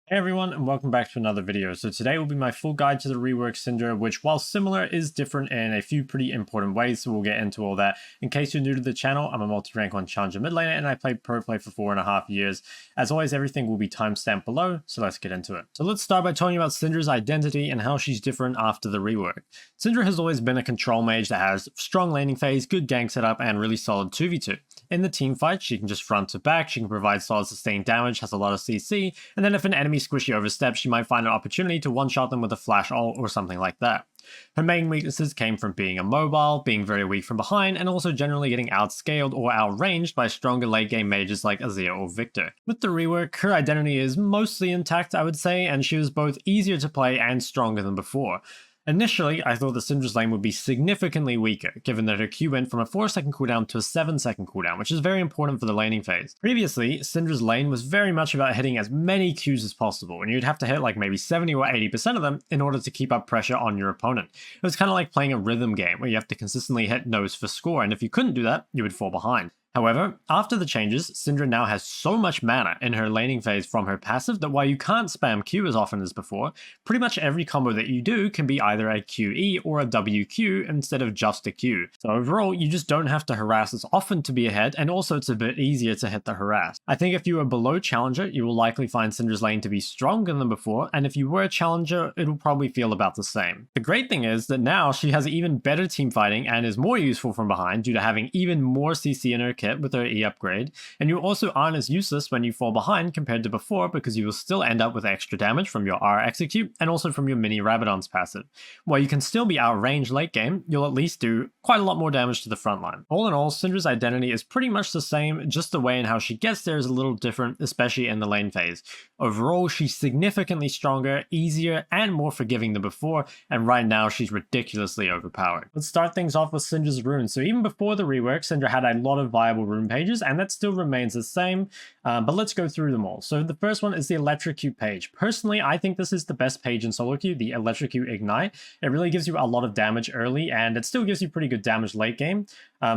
Hey everyone, and welcome back to another video. So today will be my full guide to the reworked Syndra, which while similar is different in a few pretty important ways, so we'll get into all that. In case you're new to the channel, I'm a multi-rank 1 challenger mid laner and I played pro play for 4.5 years. As always, everything will be timestamped below, so let's get into it. So let's start by telling you about Syndra's identity and how she's different after the rework. Syndra has always been a control mage that has strong laning phase, good gank setup, and really solid 2v2. In the team fight, she can just front to back, she can provide solid sustained damage, has a lot of CC, and then if an enemy squishy oversteps, she might find an opportunity to one-shot them with a flash ult or something like that. Her main weaknesses came from being immobile, being very weak from behind, and also generally getting outscaled or outranged by stronger late game mages like Azir or Victor. With the rework, her identity is mostly intact, I would say, and she was both easier to play and stronger than before. Initially, I thought that Syndra's lane would be significantly weaker, given that her Q went from a 4-second cooldown to a 7-second cooldown, which is very important for the laning phase. Previously, Syndra's lane was very much about hitting as many Qs as possible, and you'd have to hit like maybe 70 or 80% of them in order to keep up pressure on your opponent. It was kind of like playing a rhythm game, where you have to consistently hit no's for score, and if you couldn't do that, you would fall behind. However, after the changes, Syndra now has so much mana in her laning phase from her passive that while you can't spam Q as often as before, pretty much every combo that you do can be either a QE or a WQ instead of just a Q. So overall, you just don't have to harass as often to be ahead, and also it's a bit easier to hit the harass. I think if you are below Challenger, you will likely find Syndra's lane to be stronger than before, and if you were a Challenger, it'll probably feel about the same. The great thing is that now she has even better team fighting and is more useful from behind due to having even more CC in her kit with her E upgrade, and you also aren't as useless when you fall behind compared to before because you will still end up with extra damage from your R execute and also from your mini Rabadon's passive. While you can still be outranged late game, you'll at least do quite a lot more damage to the front line. All in all, Syndra's identity is pretty much the same, just the way in how she gets there is a little different, especially in the lane phase. Overall, she's significantly stronger, easier, and more forgiving than before, and right now she's ridiculously overpowered. Let's start things off with Syndra's runes. So even before the rework, Syndra had a lot of viable rune pages, and that still remains the same, but let's go through them all. So the first one is the Electrocute page. Personally, I think this is the best page in solo queue, the Electrocute Ignite. It really gives you a lot of damage early, and it still gives you pretty good damage late game.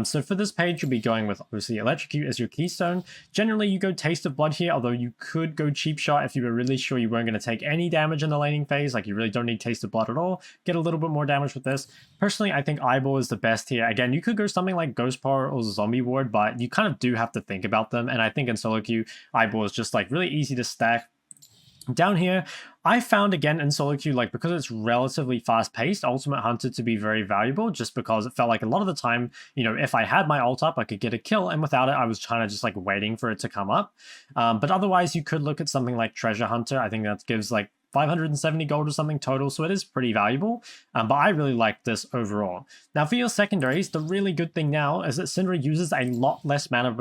So for this page, you'll be going with obviously Electrocute as your keystone. Generally, you go Taste of Blood here, although you could go Cheap Shot if you were really sure you weren't going to take any damage in the laning phase, like you really don't need Taste of Blood at all. Get a little bit more damage with this. Personally, I think Eyeball is the best here. Again, you could go something like Ghost Power or Zombie Ward, but you kind of do have to think about them, and I think in solo queue, Eyeball is just like really easy to stack. Down here, I found again in solo queue, like because it's relatively fast paced, Ultimate Hunter to be very valuable just because it felt like a lot of the time, you know, if I had my ult up, I could get a kill, and without it, I was kind of just like waiting for it to come up. But otherwise, you could look at something like Treasure Hunter. I think that gives like 570 gold or something total, so it is pretty valuable, but I really like this overall. Now for your secondaries, the really good thing now is that Syndra uses a lot less mana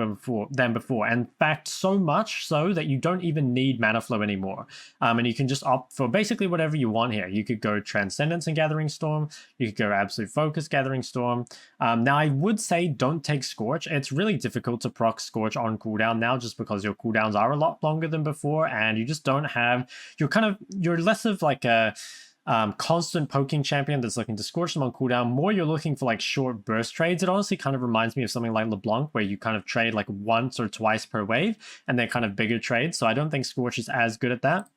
than before, and in fact so much so that you don't even need mana flow anymore, and you can just opt for basically whatever you want here. You could go Transcendence and Gathering Storm, you could go Absolute Focus, Gathering Storm. Now I would say don't take Scorch. It's really difficult to proc Scorch on cooldown now just because your cooldowns are a lot longer than before, and you just don't have, you're less of like a constant poking champion that's looking to scorch them on cooldown. More you're looking for like short burst trades. It honestly kind of reminds me of something like LeBlanc, where you kind of trade like once or twice per wave, and they're kind of bigger trades. So I don't think Scorch is as good at that.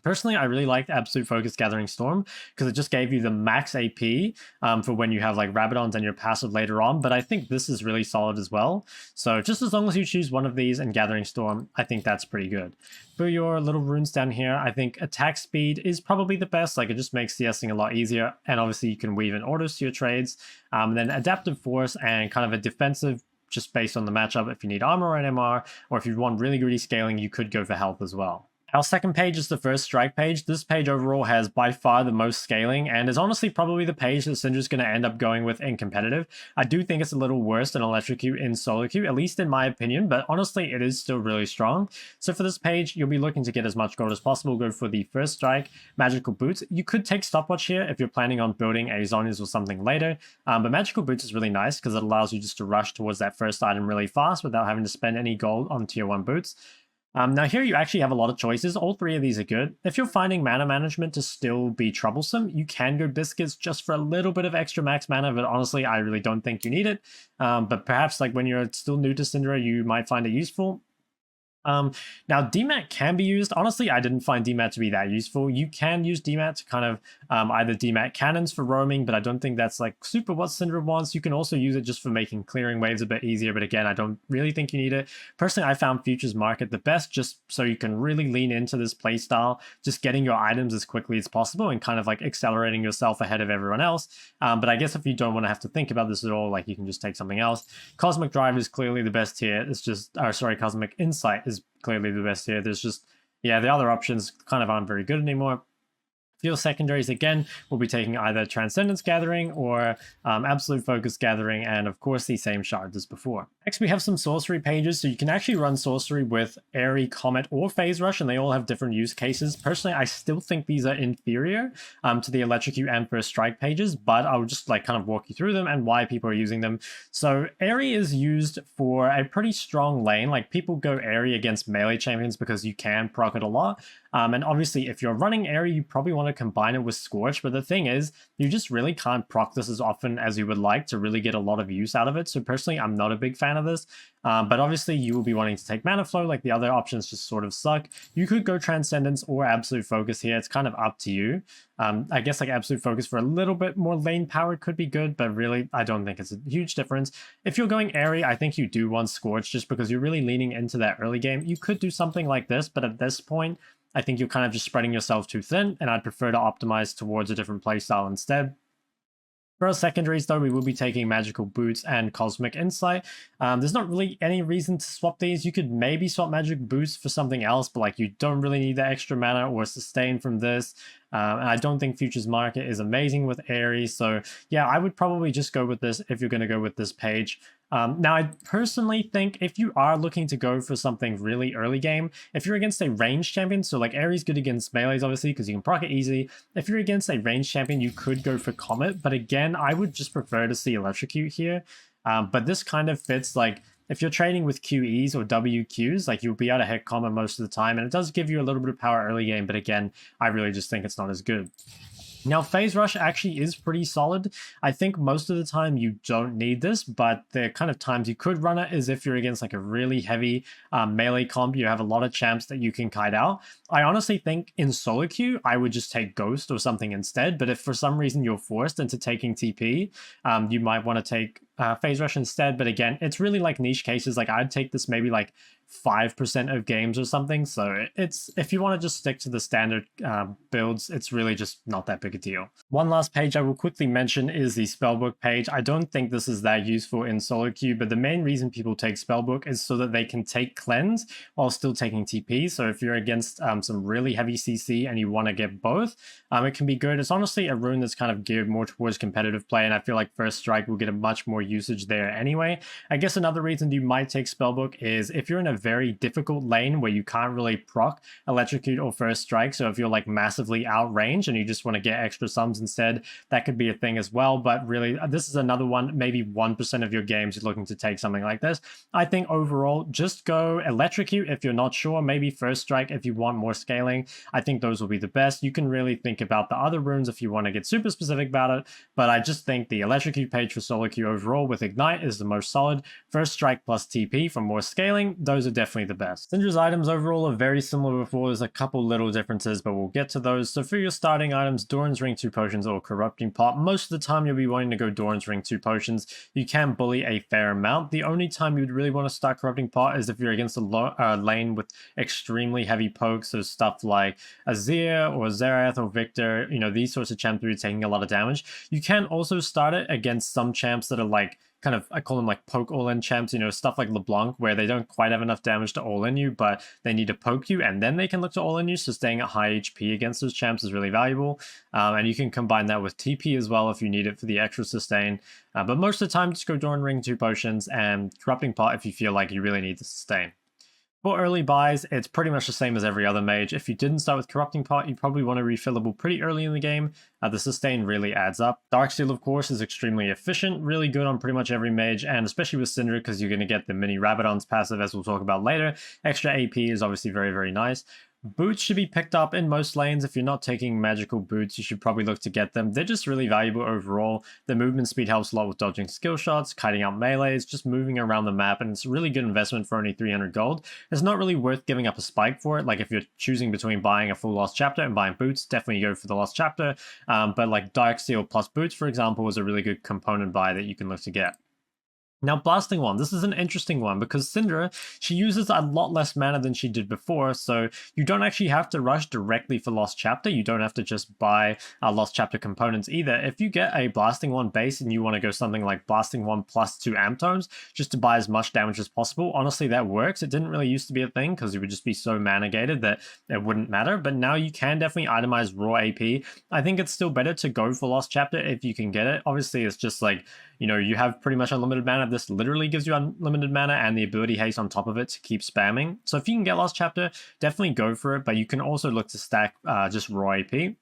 Personally, I really liked Absolute Focus Gathering Storm because it just gave you the max AP for when you have like Rabadons and your passive later on, but I think this is really solid as well. So just as long as you choose one of these and Gathering Storm, I think that's pretty good. For your little runes down here, I think Attack Speed is probably the best. Like it just makes CSing a lot easier, and obviously you can weave in orders to your trades. And then Adaptive Force and kind of a defensive just based on the matchup. If you need armor or NMR, or if you want really greedy scaling, you could go for health as well. Our second page is the First Strike page. This page overall has by far the most scaling, and is honestly probably the page that Syndra's going to end up going with in competitive. I do think it's a little worse than Electrocute in solo queue, at least in my opinion, but honestly it is still really strong. So for this page, you'll be looking to get as much gold as possible. Go for the First Strike, Magical Boots. You could take Stopwatch here if you're planning on building a Zhonya's or something later, but Magical Boots is really nice because it allows you just to rush towards that first item really fast without having to spend any gold on tier 1 boots. Now here you actually have a lot of choices. All three of these are good. If you're finding mana management to still be troublesome, you can go Biscuits just for a little bit of extra max mana, but honestly, I really don't think you need it. But perhaps like when you're still new to Syndra, you might find it useful. Now, DMAT can be used. Honestly, I didn't find DMAT to be that useful. You can use DMAT to kind of either DMAT cannons for roaming, but I don't think that's like super what Syndra wants. You can also use it just for making clearing waves a bit easier, but again, I don't really think you need it. Personally, I found Futures Market the best just so you can really lean into this playstyle, just getting your items as quickly as possible and kind of like accelerating yourself ahead of everyone else. But I guess if you don't want to have to think about this at all, like you can just take something else. Cosmic Drive is clearly the best here. It's just, sorry, Cosmic Insight is clearly the best here. There's just, yeah, the other options kind of aren't very good anymore. Fuel secondaries, again, we'll be taking either Transcendence Gathering or Absolute Focus Gathering, and of course the same shards as before. Next, we have some sorcery pages, so you can actually run sorcery with Airy, Comet, or Phase Rush, and they all have different use cases. Personally, I still think these are inferior to the Electrocute and First Strike pages, but I'll just like kind of walk you through them and why people are using them. So Airy is used for a pretty strong lane. Like people go Airy against melee champions because you can proc it a lot. And obviously, if you're running Airy, you probably want to combine it with Scorch, but the thing is, you just really can't proc this as often as you would like to really get a lot of use out of it. So personally, I'm not a big fan of this, but obviously you will be wanting to take Mana Flow, like the other options just sort of suck. You could go Transcendence or Absolute Focus here, it's kind of up to you. I guess like Absolute Focus for a little bit more lane power could be good, but really, I don't think it's a huge difference. If you're going Airy, I think you do want Scorch just because you're really leaning into that early game. You could do something like this, but at this point, I think you're kind of just spreading yourself too thin, and I'd prefer to optimize towards a different playstyle instead. For our secondaries, though, we will be taking Magical Boots and Cosmic Insight. There's not really any reason to swap these. You could maybe swap Magic Boots for something else, but like you don't really need the extra mana or sustain from this. And I don't think Futures Market is amazing with Airy, so yeah, I would probably just go with this if you're going to go with this page. Now, I personally think if you are looking to go for something really early game, if you're against a ranged champion, so like Airy's good against melees, obviously, because you can proc it easily. If you're against a ranged champion, you could go for Comet, but again, I would just prefer to see Electrocute here. But this kind of fits, like, if you're trading with QEs or WQs, like you'll be able to hit Comet most of the time, and it does give you a little bit of power early game, but again, I really just think it's not as good. Now, Phase Rush actually is pretty solid. I think most of the time you don't need this, but the kind of times you could run it is if you're against like a really heavy melee comp, you have a lot of champs that you can kite out. I honestly think in solo queue, I would just take Ghost or something instead, but if for some reason you're forced into taking TP, you might want to take Phase Rush instead, but again, it's really like niche cases. Like I'd take this maybe like 5% of games or something, so it's, if you want to just stick to the standard builds, it's really just not that big a deal. One last page I will quickly mention is the Spellbook page. I don't think this is that useful in solo queue, but the main reason people take Spellbook is so that they can take Cleanse while still taking TP. So if you're against some really heavy CC and you want to get both, it can be good. It's honestly a rune that's kind of geared more towards competitive play, and I feel like First Strike will get a much more usage there anyway. I guess another reason you might take Spellbook is if you're in a very difficult lane where you can't really proc Electrocute or First Strike, so if you're like massively outrange and you just want to get extra sums instead, that could be a thing as well. But really, this is another one, maybe 1% of your games you're looking to take something like this. I think overall, just go Electrocute if you're not sure, maybe First Strike if you want more scaling. I think those will be the best. You can really think about the other runes if you want to get super specific about it, but I just think the Electrocute page for solo queue overall with Ignite is the most solid. First Strike plus TP for more scaling, those are definitely the best. Syndra's items overall are very similar before. There's a couple little differences, but we'll get to those. So for your starting items, Doran's Ring 2 potions or Corrupting Pot. Most of the time you'll be wanting to go Doran's Ring 2 potions. You can bully a fair amount. The only time you'd really want to start Corrupting Pot is if you're against a lane with extremely heavy pokes, so stuff like Azir or Xerath or Victor, you know, these sorts of champs where you're taking a lot of damage. You can also start it against some champs that are like, kind of, I call them like poke all-in champs, you know, stuff like LeBlanc, where they don't quite have enough damage to all-in you, but they need to poke you, and then they can look to all-in you, so staying at high HP against those champs is really valuable. And you can combine that with TP as well if you need it for the extra sustain. But most of the time, just go Doran Ring 2 potions and Corrupting Pot if you feel like you really need the sustain. For early buys, it's pretty much the same as every other mage. If you didn't start with Corrupting Pot, you probably want a refillable pretty early in the game. The sustain really adds up. Darksteel, of course, is extremely efficient, really good on pretty much every mage, and especially with Syndra, because you're going to get the mini Rabadon's passive, as we'll talk about later. Extra AP is obviously very, very nice. Boots should be picked up in most lanes. If you're not taking magical boots, you should probably look to get them. They're just really valuable overall. The movement speed helps a lot with dodging skill shots, kiting out melees, just moving around the map, and it's a really good investment for only 300 gold. It's not really worth giving up a spike for it. Like if you're choosing between buying a full Lost Chapter and buying boots, definitely go for the Lost Chapter. But like Dark Seal plus boots, for example, is a really good component buy that you can look to get. Now, Blasting One. This is an interesting one because Syndra, she uses a lot less mana than she did before, so you don't actually have to rush directly for Lost Chapter. You don't have to just buy Lost Chapter components either. If you get a Blasting One base and you want to go something like Blasting One plus 2 amp tomes, just to buy as much damage as possible, honestly, that works. It didn't really used to be a thing because it would just be so mana gated that it wouldn't matter, but now you can definitely itemize raw AP. I think it's still better to go for Lost Chapter if you can get it. Obviously, it's just like, you know, you have pretty much unlimited mana. This literally gives you unlimited mana and the ability haste on top of it to keep spamming. So if you can get Lost Chapter, definitely go for it, but you can also look to stack just raw AP.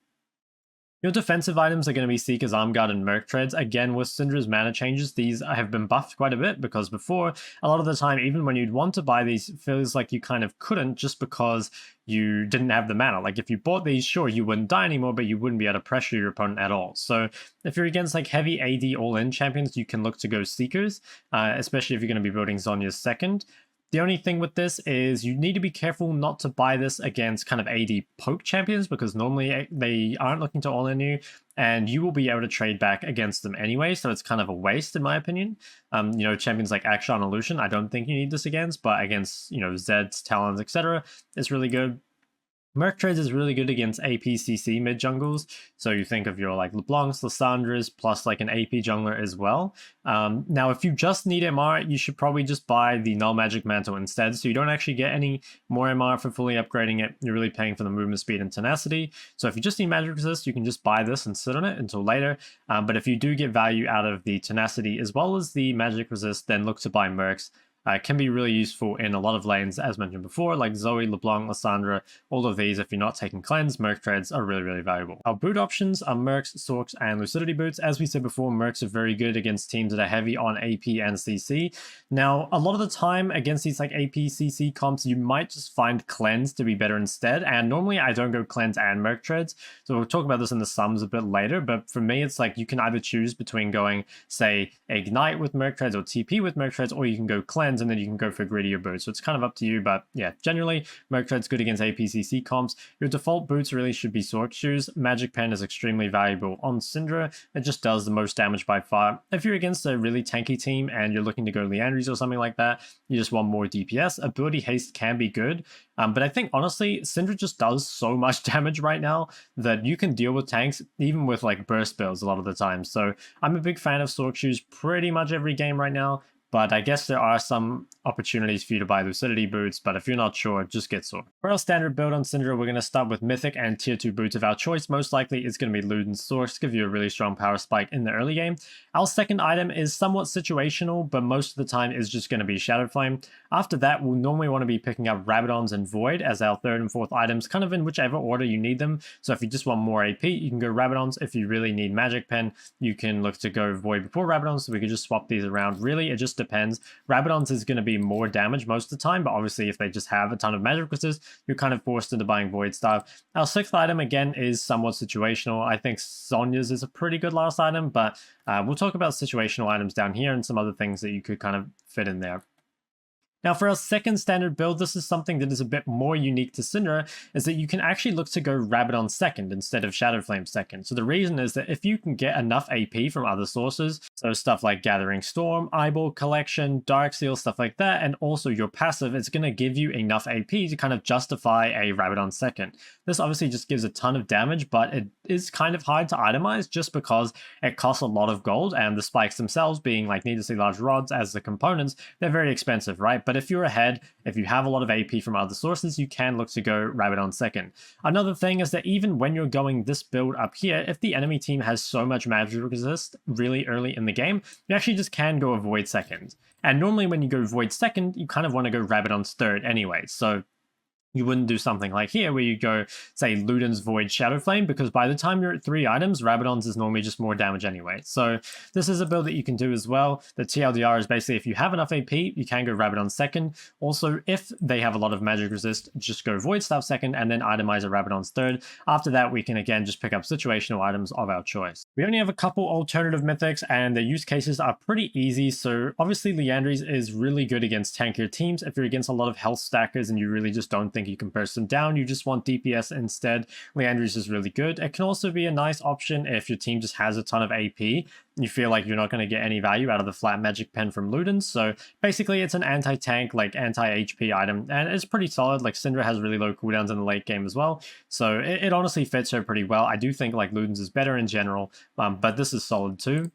Your defensive items are going to be Seeker's Arm Guard and Merc Treads. Again, with Syndra's mana changes, these have been buffed quite a bit because before, a lot of the time, even when you'd want to buy these, it feels like you kind of couldn't just because you didn't have the mana. Like if you bought these, sure, you wouldn't die anymore, but you wouldn't be able to pressure your opponent at all. So if you're against like heavy AD all-in champions, you can look to go Seekers, especially if you're going to be building Zhonya's second. The only thing with this is you need to be careful not to buy this against kind of AD poke champions because normally they aren't looking to all-in you and you will be able to trade back against them anyway, so it's kind of a waste in my opinion. You know, champions like Akshan and Lucian, I don't think you need this against, but against, you know, Zeds, Talons, etc., it's really good. Merc Treads is really good against APCC mid jungles, so you think of your like LeBlancs, Lissandras, plus like an AP jungler as well. Now, if you just need MR, you should probably just buy the Null Magic Mantle instead, so you don't actually get any more MR for fully upgrading it. You're really paying for the movement speed and tenacity. So if you just need Magic Resist, you can just buy this and sit on it until later. But if you do get value out of the tenacity as well as the Magic Resist, then look to buy Mercs. Can be really useful in a lot of lanes, as mentioned before, like Zoe, LeBlanc, Lissandra. All of these, if you're not taking cleanse, Merc Treads are really, really valuable. Our boot options are Mercs, Sorks, and Lucidity boots. As we said before, Mercs are very good against teams that are heavy on AP and CC. Now, a lot of the time against these like AP, CC comps, you might just find cleanse to be better instead. And normally I don't go cleanse and Merc Treads. So we'll talk about this in the sums a bit later. But for me, it's like you can either choose between going, say, Ignite with Merc Treads or TP with Merc Treads, or you can go cleanse and then you can go for grittier boots. So it's kind of up to you, but yeah, generally Merc Tread's good against APCC comps. Your default boots really should be Sork shoes. Magic Pen is extremely valuable on Syndra. It just does the most damage by far. If you're against a really tanky team and you're looking to go Leandries or something like that, you just want more DPS. Ability haste can be good, but I think honestly, Syndra just does so much damage right now that you can deal with tanks even with like burst builds a lot of the time. So I'm a big fan of Sork shoes pretty much every game right now. But I guess there are some opportunities for you to buy Lucidity boots, but if you're not sure, just get Sork. For our standard build on Syndra, we're going to start with Mythic and Tier 2 boots of our choice. Most likely it's going to be Lud and Sorks to give you a really strong power spike in the early game. Our second item is somewhat situational, but most of the time is just going to be Shadow Flame. After that, we'll normally want to be picking up Rabadons and Void as our third and fourth items, kind of in whichever order you need them. So if you just want more AP, you can go Rabadons. If you really need Magic Pen, you can look to go Void before Rabadons, so we could just swap these around. Really, it just depends. Rabadons is going to be more damage most of the time, but obviously if they just have a ton of magic resist, you're kind of forced into buying Void stuff. Our sixth item, again, is somewhat situational. I think Sonya's is a pretty good last item, but we'll talk about situational items down here and some other things that you could kind of fit in there. Now for our second standard build, this is something that is a bit more unique to Syndra, is that you can actually look to go Rabadon second instead of Shadow Flame second. So the reason is that if you can get enough AP from other sources, so stuff like Gathering Storm, Eyeball Collection, Dark Seal, stuff like that, and also your passive, it's going to give you enough AP to kind of justify a Rabadon second. This obviously just gives a ton of damage, but it is kind of hard to itemize just because it costs a lot of gold, and the spikes themselves being like needlessly large rods as the components, they're very expensive, right? But if you're ahead, if you have a lot of AP from other sources, you can look to go Rabadon second. Another thing is that even when you're going this build up here, if the enemy team has so much magic resist really early in the game, you actually just can go Void second. And normally when you go Void second, you kind of want to go Rabadon's third anyway. So You wouldn't do something like here where you go, say, Luden's Void Shadow Flame, because by the time you're at 3 items, Rabadon's is normally just more damage anyway. So this is a build that you can do as well. The TLDR is basically if you have enough AP, you can go Rabadon second. Also, if they have a lot of magic resist, just go Void Staff second and then itemize a Rabadon's third. After that, we can again just pick up situational items of our choice. We only have a couple alternative mythics and the use cases are pretty easy. So obviously Liandry's is really good against tankier teams. If you're against a lot of health stackers and you really just don't think you can burst them down, you just want DPS instead, Liandry's is really good. It can also be a nice option if your team just has a ton of AP. You feel like you're not going to get any value out of the flat magic pen from Ludens. So basically it's an anti-tank, like anti-HP item, and it's pretty solid. Like Syndra has really low cooldowns in the late game as well. So it honestly fits her pretty well. I do think like Ludens is better in general, but this is solid too.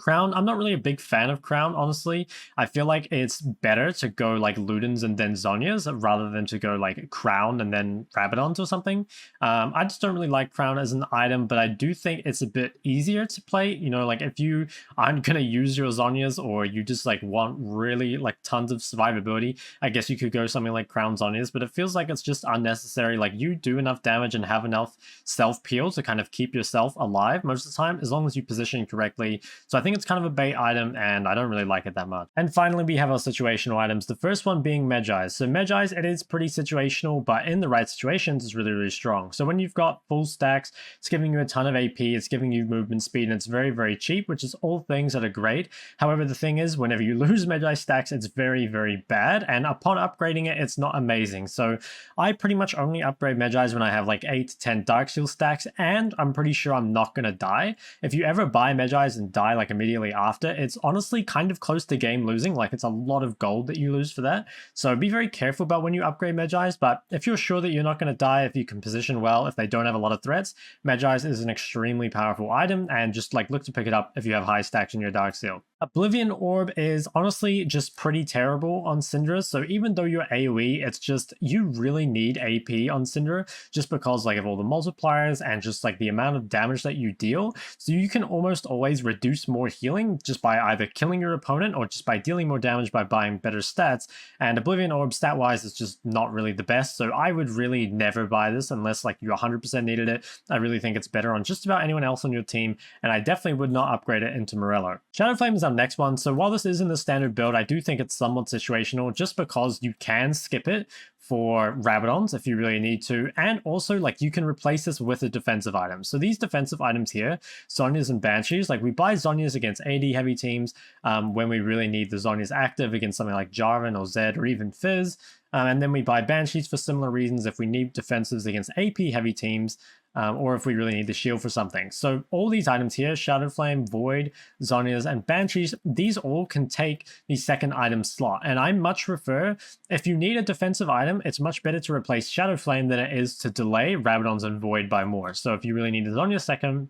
Crown, I'm not really a big fan of Crown, honestly. I feel like it's better to go like Ludens and then Zhonya's rather than to go like Crown and then Rabadon's or something. I just don't really like Crown as an item, but I do think it's a bit easier to play. You know, like if you aren't going to use your Zhonya's or you just like want really like tons of survivability, I guess you could go something like Crown Zhonya's, but it feels like it's just unnecessary. Like you do enough damage and have enough self-peel to kind of keep yourself alive most of the time, as long as you position correctly. So I think it's kind of a bait item and I don't really like it that much. And finally, we have our situational items. The first one being Magi's. So Magi's, it is pretty situational, but in the right situations, it's really, really strong. So when you've got full stacks, it's giving you a ton of AP, it's giving you movement speed, and it's very, very cheap, which is all things that are great. However, the thing is, whenever you lose Magi stacks, it's very, very bad. And upon upgrading it, it's not amazing. So I pretty much only upgrade Magi's when I have like 8 to 10 Dark Seal stacks, and I'm pretty sure I'm not going to die. If you ever buy Magi's and die like immediately after, it's honestly kind of close to game losing. Like it's a lot of gold that you lose for that. So be very careful about when you upgrade Magi's, but if you're sure that you're not going to die, if you can position well, if they don't have a lot of threats, Magi's is an extremely powerful item, and just like look to pick it up if you have high stacks in your Dark Seal. Oblivion Orb is honestly just pretty terrible on Syndra. So even though you're AoE, it's just you really need AP on Syndra just because like of all the multipliers and just like the amount of damage that you deal. So you can almost always reduce more healing just by either killing your opponent or just by dealing more damage by buying better stats. And Oblivion Orb stat wise is just not really the best. So I would really never buy this unless like you 100% needed it. I really think it's better on just about anyone else on your team. And I definitely would not upgrade it into Morello. Shadow Flame is our next one. So while this is in the standard build, I do think it's somewhat situational just because you can skip it for Rabadons if you really need to, and also like you can replace this with a defensive item. So these defensive items here, Zhonya's and Banshees, like we buy Zhonya's against AD heavy teams when we really need the Zhonya's active against something like Jarvan or Zed or even Fizz, and then we buy Banshees for similar reasons if we need defensives against AP heavy teams, or if we really need the shield for something. So all these items here, Shadow Flame, Void, Zhonya's, and Banshees, these all can take the second item slot. And I much prefer, if you need a defensive item, it's much better to replace Shadow Flame than it is to delay Rabadon's and Void by more. So if you really need a Zhonya's second,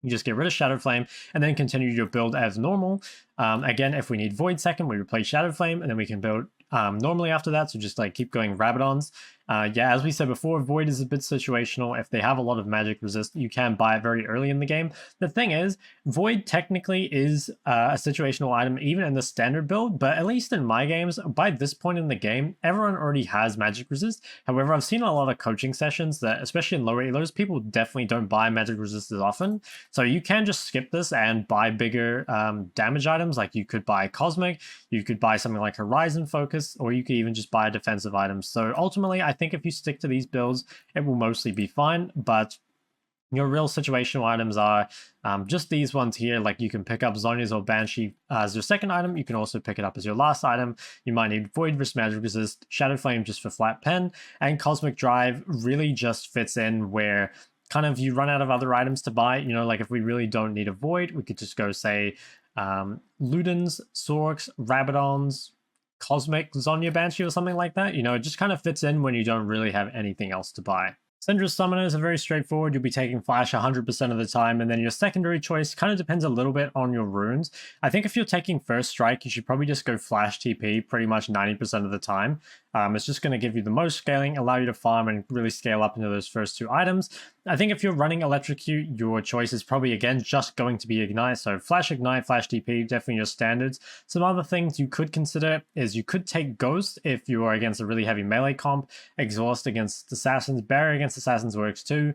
you just get rid of Shadow Flame and then continue your build as normal. Again, if we need Void second, we replace Shadow Flame and then we can build normally after that. So just like keep going Rabadons. Yeah, as we said before, Void is a bit situational. If they have a lot of magic resist, you can buy it very early in the game. The thing is, Void technically is a situational item even in the standard build, but at least in my games, by this point in the game, everyone already has magic resist. However, I've seen a lot of coaching sessions that, especially in lower elos, people definitely don't buy magic resist as often. So you can just skip this and buy bigger damage items. Like you could buy Cosmic, you could buy something like Horizon Focus, or you could even just buy defensive items. So ultimately, I think if you stick to these builds, it will mostly be fine, but your real situational items are just these ones here. Like you can pick up Zhonya's or Banshee as your second item. You can also pick it up as your last item. You might need Void versus Magic Resist, Shadow Flame just for flat pen, and Cosmic Drive really just fits in where kind of you run out of other items to buy. You know, like if we really don't need a Void, we could just go say Ludens, Sorks, Rabadons, Cosmic, Zhonya Banshee or something like that. You know, it just kind of fits in when you don't really have anything else to buy. Syndra's summoners are very straightforward. You'll be taking Flash 100% of the time, and then your secondary choice kind of depends a little bit on your runes. I think if you're taking First Strike, you should probably just go Flash TP pretty much 90% of the time. It's just going to give you the most scaling, allow you to farm and really scale up into those first 2 items. I think if you're running Electrocute, your choice is probably, again, just going to be Ignite. So Flash Ignite, Flash TP, definitely your standards. Some other things you could consider is you could take Ghost if you are against a really heavy melee comp, Exhaust against Assassins, Barrier against Assassins works too,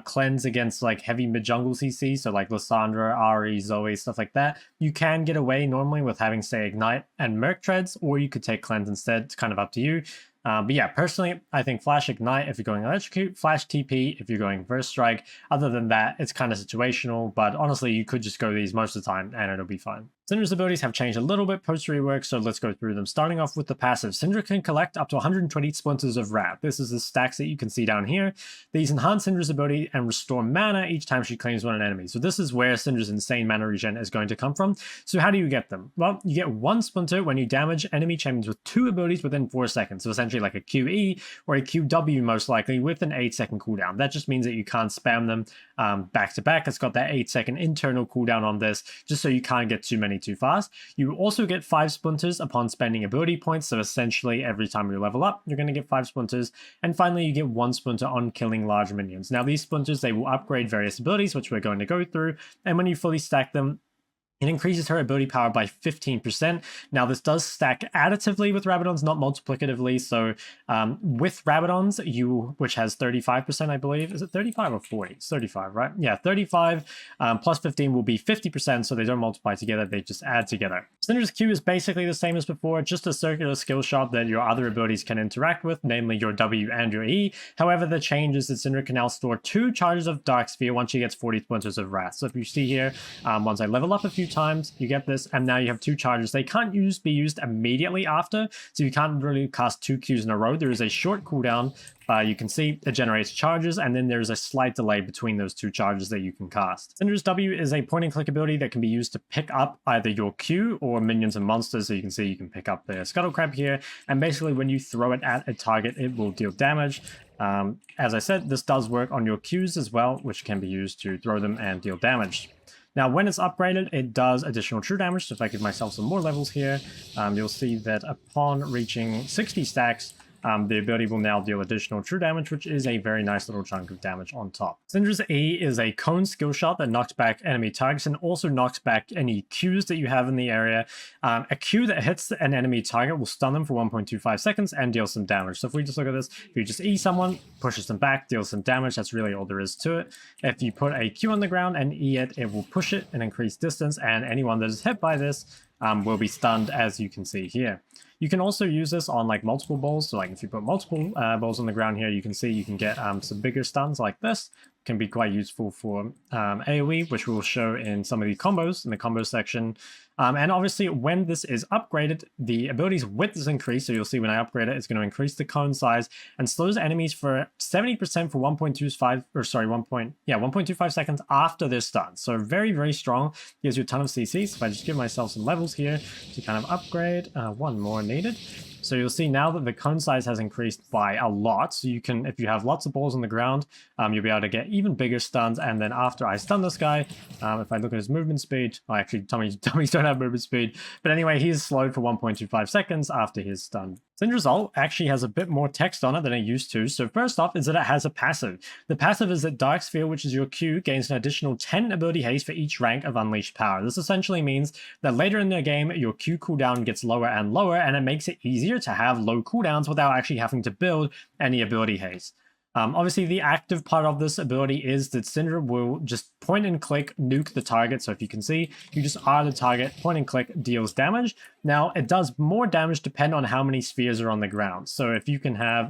Cleanse against like heavy mid-jungle CC, so like Lissandra, Ahri, Zoe, stuff like that. You can get away normally with having, say, Ignite and Merc Treads, or you could take Cleanse instead. It's kind of up to you. But yeah, personally, I think Flash Ignite if you're going Electrocute, Flash TP if you're going Burst Strike. Other than that, it's kind of situational, but honestly, you could just go these most of the time and it'll be fine. Syndra's abilities have changed a little bit post-rework, so let's go through them. Starting off with the passive, Syndra can collect up to 120 splinters of wrath. This is the stacks that you can see down here. These enhance Syndra's ability and restore mana each time she claims one enemy. So this is where Syndra's insane mana regen is going to come from. So how do you get them? Well, you get 1 splinter when you damage enemy champions with 2 abilities within 4 seconds. So essentially like a QE or a QW most likely with an 8-second cooldown. That just means that you can't spam them back to back. It's got that 8-second internal cooldown on this, just so you can't get too many too fast. You also get 5 splinters upon spending ability points, so essentially every time you level up, you're going to get 5 splinters. And finally, you get 1 splinter on killing large minions. Now, these splinters, they will upgrade various abilities, which we're going to go through, and when you fully stack them, it increases her ability power by 15%. Now, this does stack additively with Rabadon's, not multiplicatively. So with Rabadon's, which has 35%, I believe. Is it 35 or 40? It's 35, right? Yeah, 35 plus 15 will be 50%, so they don't multiply together, they just add together. Syndra's Q is basically the same as before, just a circular skill shot that your other abilities can interact with, namely your W and your E. However, the change is that Syndra can now store 2 charges of Dark Sphere once she gets 40 splinters of Wrath. So if you see here, once I level up a few times, you get this, and now you have 2 charges. They can't be used immediately after, so you can't really cast 2 Qs in a row. There is a short cooldown. You can see it generates charges, and then there's a slight delay between those 2 charges that you can cast. Syndra's W is a point-and-click ability that can be used to pick up either your Q or minions and monsters. So you can see you can pick up the Scuttle Crab here, and basically when you throw it at a target, it will deal damage. As I said, this does work on your Qs as well, which can be used to throw them and deal damage. Now, when it's upgraded, it does additional true damage. So if I give myself some more levels here, you'll see that upon reaching 60 stacks, the ability will now deal additional true damage, which is a very nice little chunk of damage on top. Syndra's E is a cone skill shot that knocks back enemy targets and also knocks back any Qs that you have in the area. A Q that hits an enemy target will stun them for 1.25 seconds and deal some damage. So if we just look at this, if you just E someone, pushes them back, deals some damage, that's really all there is to it. If you put a Q on the ground and E it, it will push it and increase distance, and anyone that is hit by this will be stunned, as you can see here. You can also use this on like multiple balls. So like if you put multiple balls on the ground here, you can see you can get some bigger stuns like this. Can be quite useful for AoE, which we will show in some of the combos in the combo section. And obviously, when this is upgraded, the ability's width is increased. So you'll see when I upgrade it, it's going to increase the cone size and slows enemies for 70% for 1.25 seconds after they're stunned. So very, very strong. Gives you a ton of CCs. If I just give myself some levels here to kind of upgrade, 1 more needed. So you'll see now that the cone size has increased by a lot. So you can, if you have lots of balls on the ground, you'll be able to get even bigger stuns. And then after I stun this guy, if I look at his movement speed, well, actually dummies don't have movement speed. But anyway, he's slowed for 1.25 seconds after his stun. Syndra's ult actually has a bit more text on it than it used to. So first off is that it has a passive. The passive is that Dark Sphere, which is your Q, gains an additional 10 ability haste for each rank of Unleashed Power. This essentially means that later in the game, your Q cooldown gets lower and lower, and it makes it easier to have low cooldowns without actually having to build any ability haste. Obviously, the active part of this ability is that Syndra will just point and click nuke the target. So if you can see, you just are the target, point and click deals damage. Now, it does more damage depending on how many spheres are on the ground. So if you can have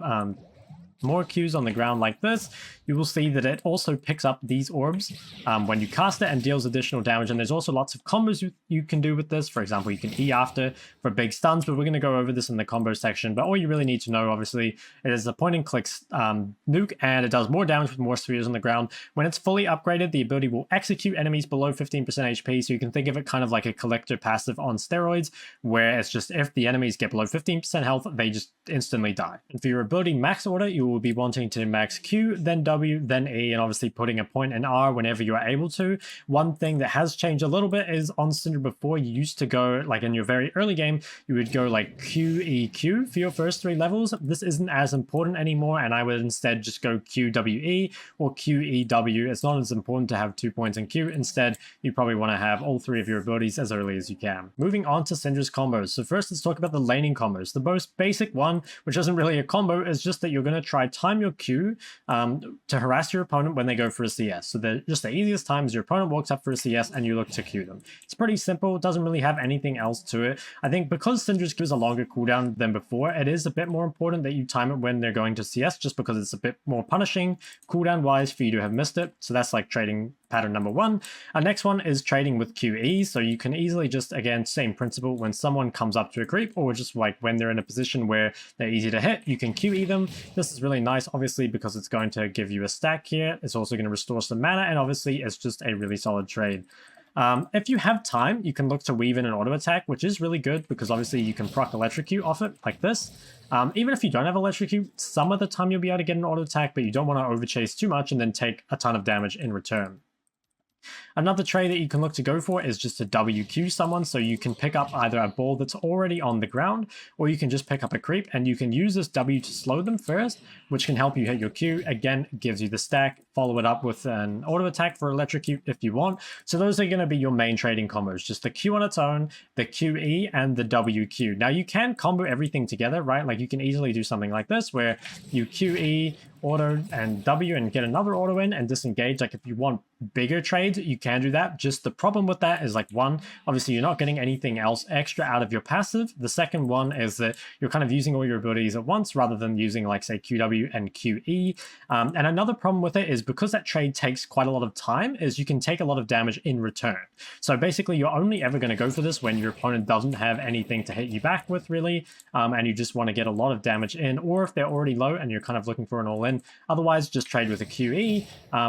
more Qs on the ground like this, you will see that it also picks up these orbs when you cast it and deals additional damage. And there's also lots of combos you can do with this. For example, you can E after for big stuns, but we're going to go over this in the combo section. But all you really need to know, obviously, it is a point and click nuke, and it does more damage with more spheres on the ground. When it's fully upgraded, the ability will execute enemies below 15% HP. So you can think of it kind of like a collector passive on steroids, where it's just if the enemies get below 15% health, they just instantly die. And for your ability max order, you you will be wanting to max Q, then W, then E, and obviously putting a point in R whenever you are able to. One thing that has changed a little bit is on Syndra before, you used to go, like in your very early game, you would go like Q, E, Q for your first 3 levels. This isn't as important anymore, and I would instead just go Q, W, E or Q, E, W. It's not as important to have 2 points in Q. Instead, you probably want to have all 3 of your abilities as early as you can. Moving on to Syndra's combos. So first, let's talk about the laning combos. The most basic one, which isn't really a combo, is just that you're going to try time your Q to harass your opponent when they go for a CS. So just the easiest time is your opponent walks up for a CS and you look to Q them. It's pretty simple. It doesn't really have anything else to it. I think because Syndra's Q is a longer cooldown than before, it is a bit more important that you time it when they're going to CS, just because it's a bit more punishing cooldown wise for you to have missed it. So that's like trading pattern number 1. Our next one is trading with QE. So you can easily just, again, same principle, when someone comes up to a creep, or just like when they're in a position where they're easy to hit, you can QE them. This is really nice, obviously, because it's going to give you a stack here. It's also going to restore some mana, and obviously it's just a really solid trade. If you have time, you can look to weave in an auto attack, which is really good because obviously you can proc electrocute off it like this. Even if you don't have electrocute, some of the time you'll be able to get an auto attack, but you don't want to overchase too much and then take a ton of damage in return. Another trade that you can look to go for is just to WQ someone, so you can pick up either a ball that's already on the ground, or you can just pick up a creep, and you can use this W to slow them first, which can help you hit your Q. Again, gives you the stack. Follow it up with an auto attack for electrocute if you want. So those are going to be your main trading combos, just the Q on its own, the QE, and the WQ. Now you can combo everything together, right? Like you can easily do something like this, where you QE, auto, and W, and get another auto in and disengage. Like if you want bigger trades, you can do that. Just the problem with that is, like, one, obviously you're not getting anything else extra out of your passive. The second one is that you're kind of using all your abilities at once rather than using, like, say, QW and QE. And another problem with it is because that trade takes quite a lot of time, is you can take a lot of damage in return. So basically you're only ever going to go for this when your opponent doesn't have anything to hit you back with, really, and you just want to get a lot of damage in, or if they're already low and you're kind of looking for an all-in. Otherwise, just trade with a QE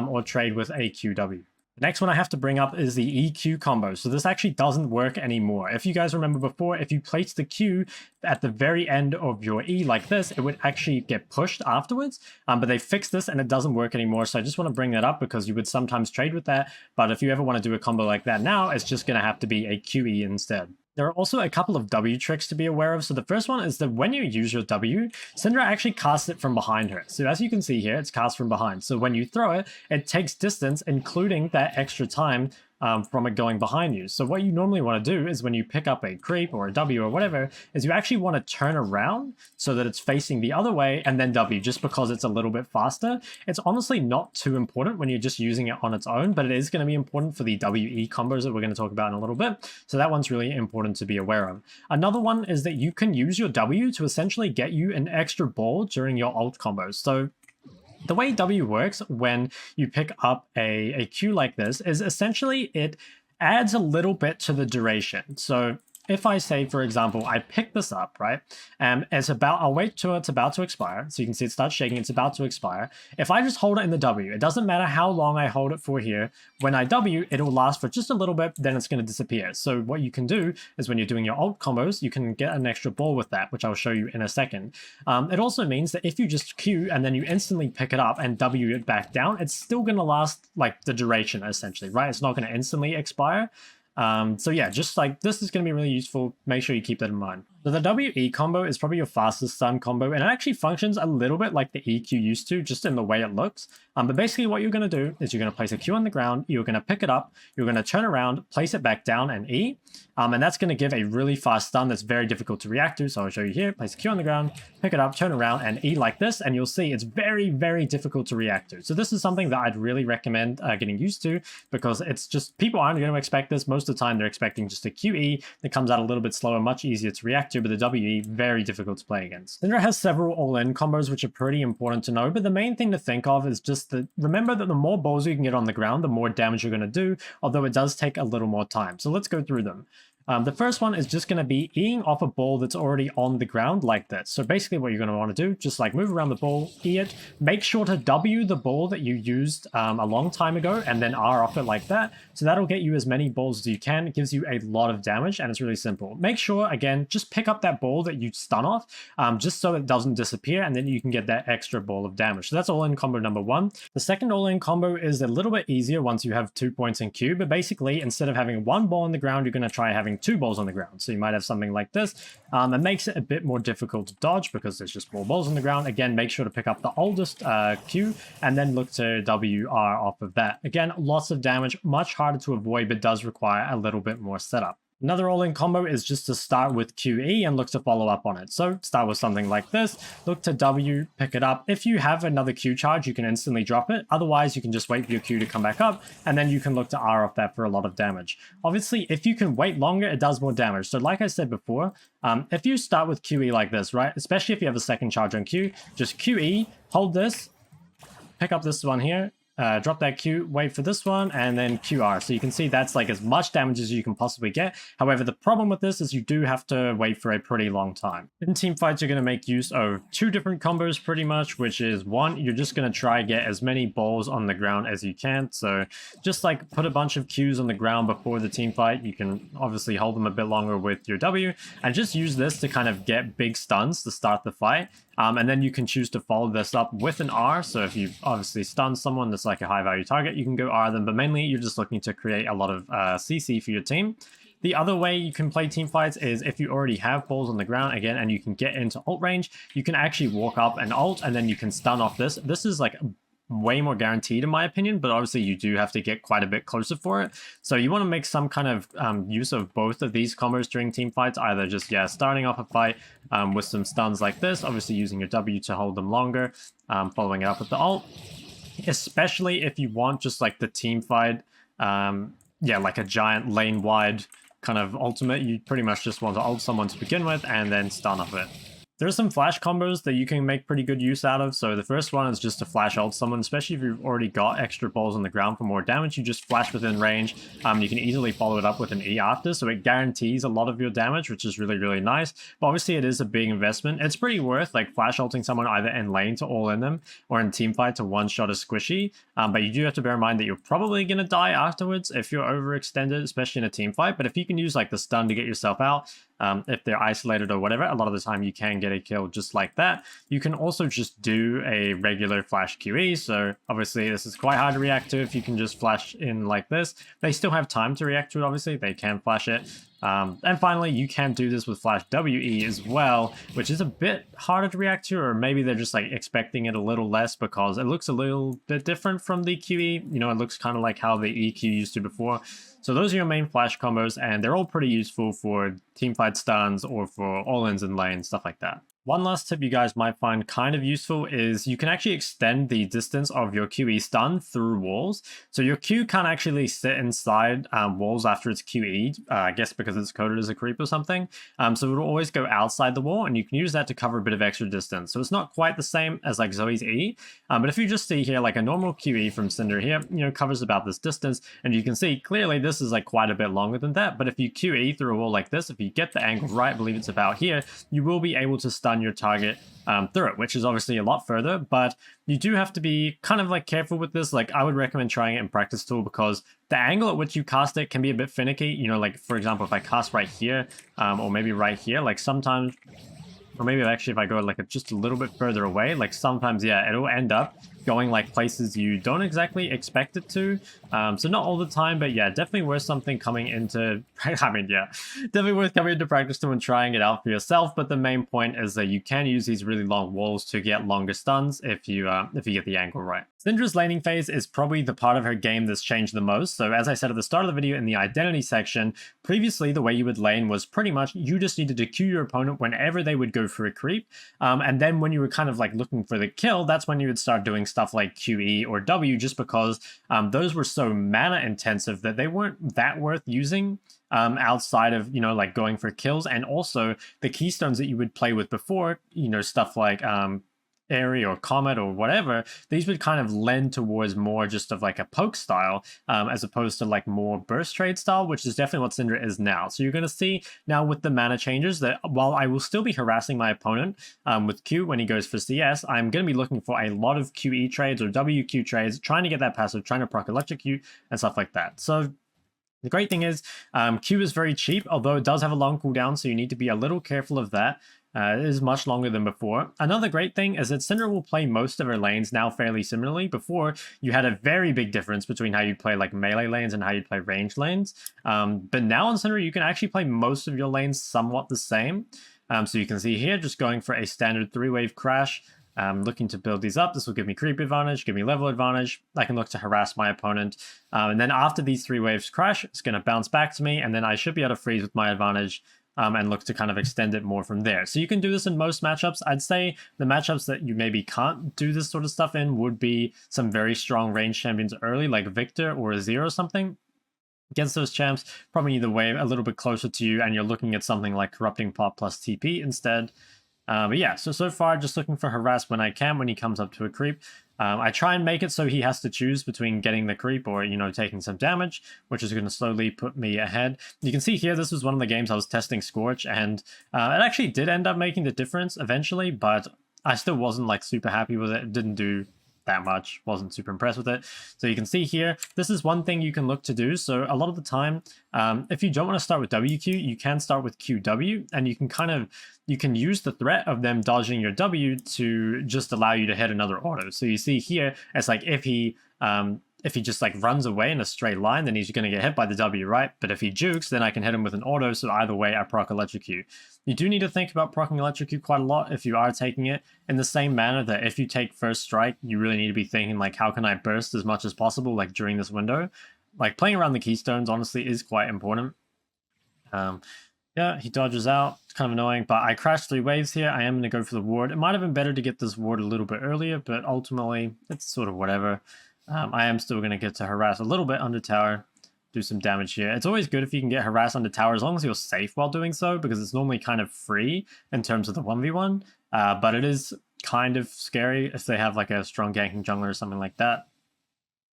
or trade with a QW. The next one I have to bring up is the EQ combo. So this actually doesn't work anymore. If you guys remember before, if you place the Q at the very end of your E like this, it would actually get pushed afterwards. But they fixed this and it doesn't work anymore. So I just want to bring that up because you would sometimes trade with that. But if you ever want to do a combo like that now, it's just going to have to be a QE instead. There are also a couple of W tricks to be aware of. So the first one is that when you use your W, Syndra actually casts it from behind her. So as you can see here, it's cast from behind. So when you throw it, it takes distance, including that extra time from it going behind you. So what you normally want to do is when you pick up a creep or a W or whatever, is you actually want to turn around so that it's facing the other way and then W, just because it's a little bit faster. It's honestly not too important when you're just using it on its own, but it is going to be important for the WE combos that we're going to talk about in a little bit. So that one's really important to be aware of. Another one is that you can use your W to essentially get you an extra ball during your ult combos. So the way W works when you pick up a Q like this is essentially it adds a little bit to the duration. So if I say, for example, I pick this up, right? I'll wait till it's about to expire. So you can see it starts shaking, it's about to expire. If I just hold it in the W, it doesn't matter how long I hold it for here. When I W, it'll last for just a little bit, then it's going to disappear. So what you can do is when you're doing your ult combos, you can get an extra ball with that, which I'll show you in a second. It also means that if you just Q and then you instantly pick it up and W it back down, it's still going to last like the duration, essentially, right? It's not going to instantly expire. So yeah, just like this is going to be really useful. Make sure you keep that in mind. So the WE combo is probably your fastest stun combo, and it actually functions a little bit like the EQ used to, just in the way it looks. But basically what you're going to do is you're going to place a Q on the ground, you're going to pick it up, you're going to turn around, place it back down and E, and that's going to give a really fast stun that's very difficult to react to. So I'll show you here, place a Q on the ground, pick it up, turn around and E like this, and you'll see it's very, very difficult to react to. So this is something that I'd really recommend getting used to, because it's just, people aren't going to expect this. Most of the time they're expecting just a QE that comes out a little bit slower, much easier to react to, but the WE, very difficult to play against. Syndra has several all-in combos which are pretty important to know, but the main thing to think of is just that, remember that the more balls you can get on the ground, the more damage you're going to do, although it does take a little more time. So let's go through them. The first one is just going to be eating off a ball that's already on the ground like this. So basically what you're going to want to do, just like move around the ball, E it, make sure to W the ball that you used a long time ago, and then R off it like that. So that'll get you as many balls as you can. It gives you a lot of damage, and it's really simple. Make sure, again, just pick up that ball that you stun off, just so it doesn't disappear, and then you can get that extra ball of damage. So that's all-in combo number one. The second all-in combo is a little bit easier once you have 2 points in Q, but basically, instead of having one ball on the ground, you're going to try having 2 balls on the ground. So you might have something like this. It makes it a bit more difficult to dodge because there's just more balls on the ground. Again, make sure to pick up the oldest Q and then look to WR off of that. Again, lots of damage, much harder to avoid, but does require a little bit more setup. Another all-in combo is just to start with QE and look to follow up on it. So start with something like this, look to W, pick it up. If you have another Q charge, you can instantly drop it. Otherwise, you can just wait for your Q to come back up, and then you can look to R off that for a lot of damage. Obviously, if you can wait longer, it does more damage. So like I said before, if you start with QE like this, right, especially if you have a second charge on Q, just QE, hold this, pick up this one here, drop that Q, wait for this one, and then QR. So you can see that's like as much damage as you can possibly get. However, the problem with this is you do have to wait for a pretty long time. In team fights, you're going to make use of 2 different combos pretty much, which is one, you're just going to try get as many balls on the ground as you can. So just like put a bunch of Qs on the ground before the team fight. You can obviously hold them a bit longer with your W, and just use this to kind of get big stuns to start the fight. And then you can choose to follow this up with an R. So if you obviously stun someone that's like a high value target, you can go R them, but mainly you're just looking to create a lot of CC for your team. The other way you can play team fights is if you already have balls on the ground again and you can get into ult range, you can actually walk up and ult, and then you can stun off this. This is like way more guaranteed in my opinion, but obviously you do have to get quite a bit closer for it. So you want to make some kind of use of both of these combos during team fights, either just starting off a fight with some stuns like this, obviously using your W to hold them longer, following it up with the ult, especially if you want just like the team fight, like a giant lane wide kind of ultimate. You pretty much just want to ult someone to begin with and then stun off it. There are some flash combos that you can make pretty good use out of. So the first one is just to flash ult someone, especially if you've already got extra balls on the ground for more damage. You just flash within range. You can easily follow it up with an E after, so it guarantees a lot of your damage, which is really, really nice. But obviously it is a big investment. It's pretty worth like flash ulting someone either in lane to all in them or in team fight to one-shot a squishy. But you do have to bear in mind that you're probably going to die afterwards if you're overextended, especially in a team fight. But if you can use like the stun to get yourself out, if they're isolated or whatever, a lot of the time you can get a kill just like that. You can also just do a regular flash QE, so obviously this is quite hard to react to if you can just flash in like this. They still have time to react to it, obviously, they can flash it. And finally, you can do this with flash WE as well, which is a bit harder to react to, or maybe they're just like expecting it a little less because it looks a little bit different from the QE. You know, it looks kind of like how the EQ used to before. So those are your main flash combos, and they're all pretty useful for teamfight stuns or for all-ins in lane, stuff like that. One last tip you guys might find kind of useful is you can actually extend the distance of your QE stun through walls. So your Q can't actually sit inside walls after it's QE'd, I guess because it's coded as a creep or something. So it'll always go outside the wall, and you can use that to cover a bit of extra distance. So it's not quite the same as like Zoe's E, but if you just see here, like a normal QE from Syndra here, you know, covers about this distance, and you can see clearly this is like quite a bit longer than that. But if you QE through a wall like this, if you get the angle right, I believe it's about here, you will be able to stun your target through it, which is obviously a lot further, but you do have to be kind of like careful with this. Like I would recommend trying it in practice tool because the angle at which you cast it can be a bit finicky. You know, like for example, if I cast right here or maybe right here, like sometimes, or maybe actually if I go like just a little bit further away, like sometimes, yeah, it'll end up going like places you don't exactly expect it to. So not all the time, but yeah, definitely worth something coming into, I mean, yeah, definitely worth coming into practice to and trying it out for yourself. But the main point is that you can use these really long walls to get longer stuns if you get the angle right. Syndra's laning phase is probably the part of her game that's changed the most. So as I said at the start of the video in the identity section, previously the way you would lane was pretty much you just needed to Q your opponent whenever they would go for a creep. And then when you were kind of like looking for the kill, that's when you would start doing stuff like QE or W, just because those were so mana intensive that they weren't that worth using outside of, you know, like going for kills. And also the keystones that you would play with before, you know, stuff like Airy or Comet or whatever, these would kind of lend towards more just of like a poke style, as opposed to like more burst trade style, which is definitely what Syndra is now. So you're going to see now with the mana changes that while I will still be harassing my opponent with Q when he goes for CS, I'm going to be looking for a lot of QE trades or WQ trades, trying to get that passive, trying to proc electrocute and stuff like that. So the great thing is Q is very cheap, although it does have a long cooldown, so you need to be a little careful of that. It is much longer than before. Another great thing is that Syndra will play most of her lanes now fairly similarly. Before, you had a very big difference between how you play like melee lanes and how you play ranged lanes. But now on Syndra, you can actually play most of your lanes somewhat the same. So you can see here, just going for a standard 3-wave crash. Looking to build these up. This will give me creep advantage, give me level advantage. I can look to harass my opponent. And then after these 3 waves crash, it's going to bounce back to me, and then I should be able to freeze with my advantage and look to kind of extend it more from there. So you can do this in most matchups. I'd say the matchups that you maybe can't do this sort of stuff in would be some very strong range champions early, like Victor or Azir or something. Against those champs, probably need the wave a little bit closer to you, and you're looking at something like Corrupting Pop plus TP instead. But yeah, so far, just looking for harass when I can when he comes up to a creep. I try and make it so he has to choose between getting the creep or, you know, taking some damage, which is going to slowly put me ahead. You can see here, this was one of the games I was testing Scorch, and it actually did end up making the difference eventually, but I still wasn't like super happy with it. It didn't do that much, wasn't super impressed with it. So you can see here, this is one thing you can look to do. So a lot of the time, if you don't want to start with WQ, you can start with QW, and you can use the threat of them dodging your W to just allow you to hit another auto. So you see here, it's like if he just like runs away in a straight line, then he's going to get hit by the W, right? But if he jukes, then I can hit him with an auto, so either way I proc electrocute. You do need to think about proccing electrocute quite a lot if you are taking it, in the same manner that if you take first strike, you really need to be thinking like, how can I burst as much as possible like during this window? Like playing around the keystones honestly is quite important. Yeah, he dodges out. It's kind of annoying, but I crashed 3 waves here. I am going to go for the ward. It might have been better to get this ward a little bit earlier, but ultimately it's sort of whatever. I am still going to get to harass a little bit under tower, do some damage here. It's always good if you can get harass under tower as long as you're safe while doing so, because it's normally kind of free in terms of the 1v1, but it is kind of scary if they have like a strong ganking jungler or something like that.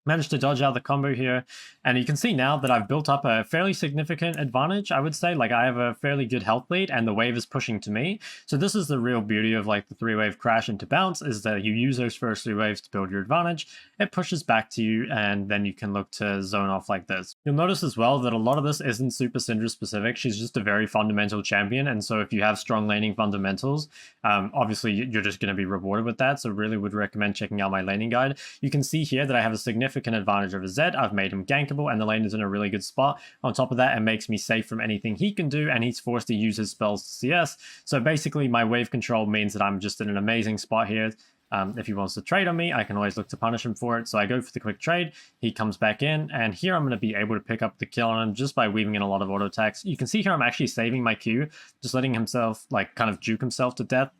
Managed to dodge out the combo here, and you can see now that I've built up a fairly significant advantage, I would say. Like, I have a fairly good health lead, and the wave is pushing to me. So this is the real beauty of like the 3-wave crash into bounce, is that you use those first 3 waves to build your advantage. It pushes back to you, and then you can look to zone off like this. You'll notice as well that a lot of this isn't super Syndra specific. She's just a very fundamental champion, and so if you have strong laning fundamentals, obviously you're just going to be rewarded with that. So really would recommend checking out my laning guide. You can see here that I have a significant advantage over Zed. I've made him gankable, and the lane is in a really good spot. On top of that, it makes me safe from anything he can do, and he's forced to use his spells to CS. So basically, my wave control means that I'm just in an amazing spot here. If he wants to trade on me, I can always look to punish him for it. So I go for the quick trade. He comes back in, and here I'm going to be able to pick up the kill on him just by weaving in a lot of auto attacks. You can see here I'm actually saving my Q, just letting himself like kind of juke himself to death,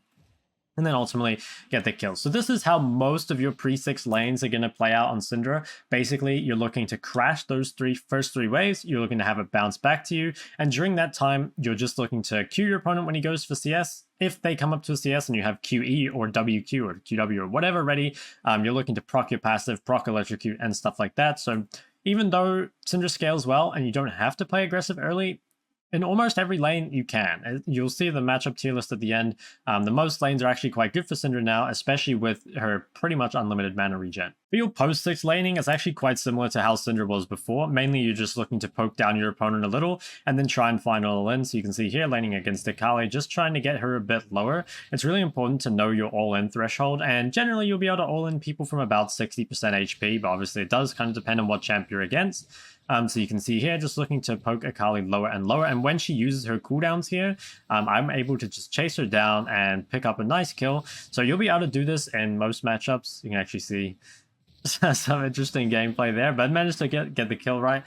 and then ultimately get the kill. So this is how most of your pre-6 lanes are going to play out on Syndra. Basically, you're looking to crash those first three waves, you're looking to have it bounce back to you, and during that time, you're just looking to Q your opponent when he goes for CS. If they come up to a CS and you have QE or WQ or QW or whatever ready, you're looking to proc your passive, proc electrocute, and stuff like that. So even though Syndra scales well and you don't have to play aggressive early, in almost every lane you can. You'll see the matchup tier list at the end. The most lanes are actually quite good for Syndra now, especially with her pretty much unlimited mana regen. For your post-6 laning, it's actually quite similar to how Syndra was before. Mainly you're just looking to poke down your opponent a little and then try and find all-in. So you can see here laning against Akali, just trying to get her a bit lower. It's really important to know your all-in threshold, and generally you'll be able to all-in people from about 60% HP, but obviously it does kind of depend on what champ you're against. So you can see here, just looking to poke Akali lower and lower, and when she uses her cooldowns here, I'm able to just chase her down and pick up a nice kill. So you'll be able to do this in most matchups. You can actually see Some interesting gameplay there, but managed to get the kill right.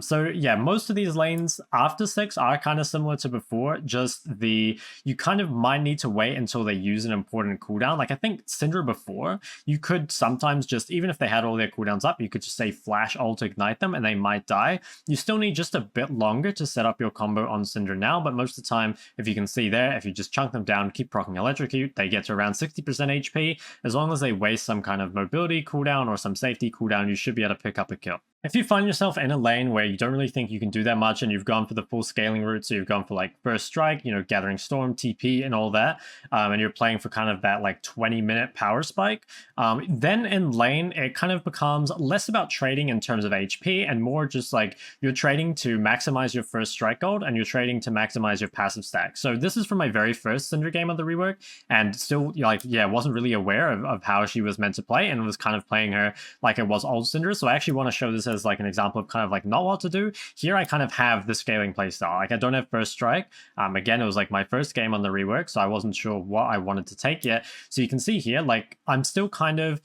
So yeah, most of these lanes after 6 are kind of similar to before, just you kind of might need to wait until they use an important cooldown. Like I think Syndra before, you could sometimes just, even if they had all their cooldowns up, you could just say flash ult ignite them and they might die. You still need just a bit longer to set up your combo on Syndra now, but most of the time, if you can see there, if you just chunk them down, keep proccing electrocute, they get to around 60% HP. As long as they waste some kind of mobility cooldown or some safety cooldown, you should be able to pick up a kill. If you find yourself in a lane where you don't really think you can do that much and you've gone for the full scaling route, so you've gone for like Burst Strike, Gathering Storm, TP and all that, and you're playing for kind of that like 20-minute power spike, then in lane, it kind of becomes less about trading in terms of HP and more just like you're trading to maximize your first strike gold and you're trading to maximize your passive stack. So this is from my very first Syndra game of the rework and still wasn't really aware of how she was meant to play and was kind of playing her like it was old Syndra. So I actually want to show this as like an example of kind of like not what to do. Here I kind of have the scaling playstyle. Like I don't have Burst Strike. Again, it was like my first game on the rework, so I wasn't sure what I wanted to take yet. So you can see here, like I'm still kind of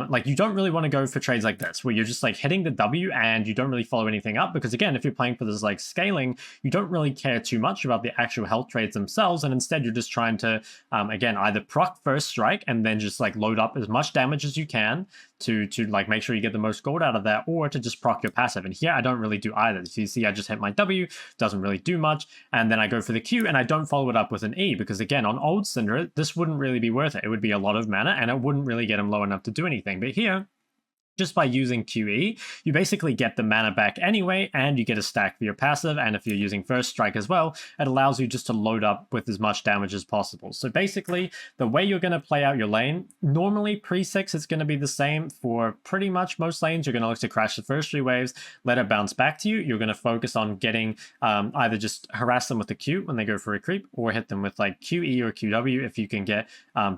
like you don't really want to go for trades like this where you're just like hitting the W and you don't really follow anything up, because again, if you're playing for this like scaling, you don't really care too much about the actual health trades themselves, and instead you're just trying to again either proc First Strike and then just like load up as much damage as you can to like make sure you get the most gold out of that, or to just proc your passive. And here I don't really do either. So you see I just hit my W, doesn't really do much, and then I go for the Q and I don't follow it up with an E, because again on old Syndra this wouldn't really be worth it. It would be a lot of mana and it wouldn't really get him low enough to do anything. But here, just by using QE, you basically get the mana back anyway, and you get a stack for your passive, and if you're using First Strike as well, it allows you just to load up with as much damage as possible. So basically, the way you're going to play out your lane, normally pre-6 it's going to be the same for pretty much most lanes. You're going to look to crash the first 3 waves, let it bounce back to you. You're going to focus on getting either just harass them with the Q when they go for a creep, or hit them with like QE or QW if you can get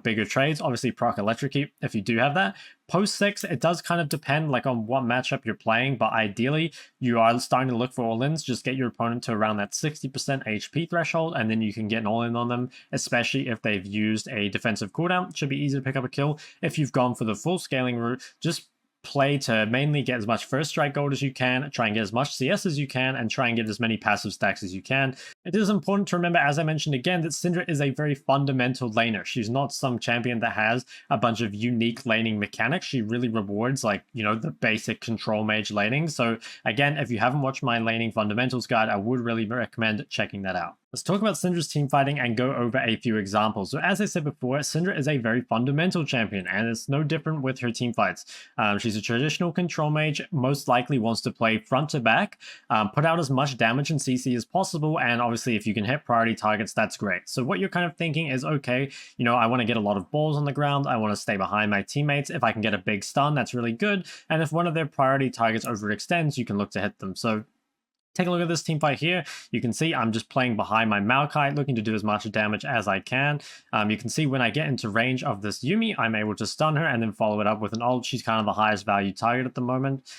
bigger trades. Obviously proc electrocute if you do have that. Post 6, it does kind of depend like on what matchup you're playing, but ideally you are starting to look for all-ins. Just get your opponent to around that 60% HP threshold, and then you can get an all-in on them, especially if they've used a defensive cooldown. It should be easy to pick up a kill. If you've gone for the full scaling route, just play to mainly get as much first strike gold as you can, try and get as much CS as you can, and try and get as many passive stacks as you can. It is important to remember, as I mentioned again, that Syndra is a very fundamental laner. She's not some champion that has a bunch of unique laning mechanics. She really rewards like, the basic control mage laning. So again, if you haven't watched my laning fundamentals guide, I would really recommend checking that out. Let's talk about Syndra's team fighting and go over a few examples. So as I said before, Syndra is a very fundamental champion, and it's no different with her team fights. She's a traditional control mage, most likely wants to play front to back, put out as much damage and CC as possible, and obviously if you can hit priority targets, that's great. So what you're kind of thinking is, okay, I want to get a lot of balls on the ground, I want to stay behind my teammates. If I can get a big stun, that's really good, and if one of their priority targets overextends, you can look to hit them. So take a look at this team fight here. You can see I'm just playing behind my Maokai, looking to do as much damage as I can. You can see when I get into range of this Yuumi, I'm able to stun her and then follow it up with an ult. She's kind of the highest value target at the moment.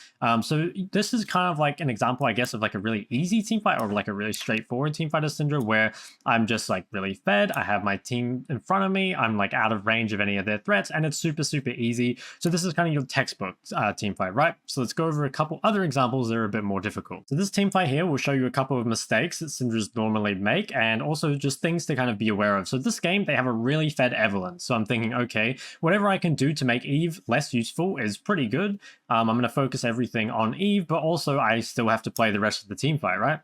So this is kind of like an example, I guess, of like a really easy team fight, or like a really straightforward team fight of Syndra, where I'm just like really fed. I have my team in front of me. I'm like out of range of any of their threats, and it's super, super easy. So this is kind of your textbook team fight, right? So let's go over a couple other examples that are a bit more difficult. So this team fight here will show you a couple of mistakes that Syndras normally make, and also just things to kind of be aware of. So this game, they have a really fed Evelynn. So I'm thinking, okay, whatever I can do to make Eve less useful is pretty good. I'm going to focus everything on Eve, but also I still have to play the rest of the team fight, right?